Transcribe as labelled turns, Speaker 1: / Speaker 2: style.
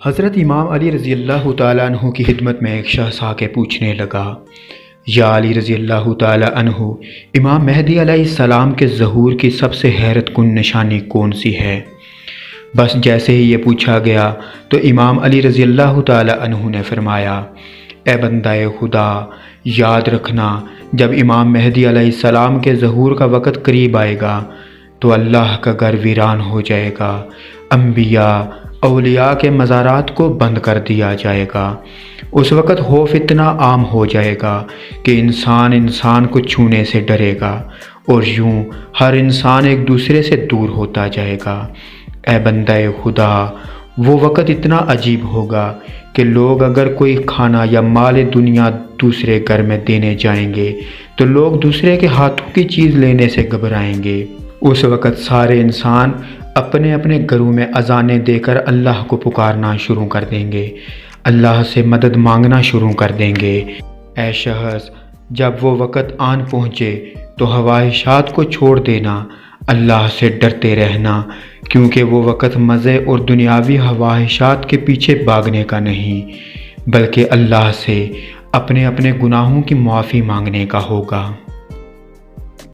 Speaker 1: حضرت امام علی رضی اللہ تعالیٰ عنہ کی خدمت میں ایک شخص آ کے پوچھنے لگا، یا علی رضی اللہ تعالیٰ عنہ، امام مہدی علیہ السلام کے ظہور کی سب سے حیرت کن نشانی کون سی ہے؟ بس جیسے ہی یہ پوچھا گیا تو امام علی رضی اللہ تعالیٰ عنہ نے فرمایا، اے بندہ خدا، یاد رکھنا جب امام مہدی علیہ السلام کے ظہور کا وقت قریب آئے گا تو اللہ کا گھر ویران ہو جائے گا، انبیاء اولیاء کے مزارات کو بند کر دیا جائے گا۔ اس وقت خوف اتنا عام ہو جائے گا کہ انسان کو چھونے سے ڈرے گا اور یوں ہر انسان ایک دوسرے سے دور ہوتا جائے گا۔ اے بندہ خدا، وہ وقت اتنا عجیب ہوگا کہ لوگ اگر کوئی کھانا یا مال دنیا دوسرے گھر میں دینے جائیں گے تو لوگ دوسرے کے ہاتھوں کی چیز لینے سے گھبرائیں گے۔ اس وقت سارے انسان اپنے اپنے گھروں میں اذانیں دے کر اللہ کو پکارنا شروع کر دیں گے، اللہ سے مدد مانگنا شروع کر دیں گے۔ اے شخص، جب وہ وقت آن پہنچے تو خواہشات کو چھوڑ دینا، اللہ سے ڈرتے رہنا، کیونکہ وہ وقت مزے اور دنیاوی خواہشات کے پیچھے بھاگنے کا نہیں بلکہ اللہ سے اپنے گناہوں کی معافی مانگنے کا ہوگا۔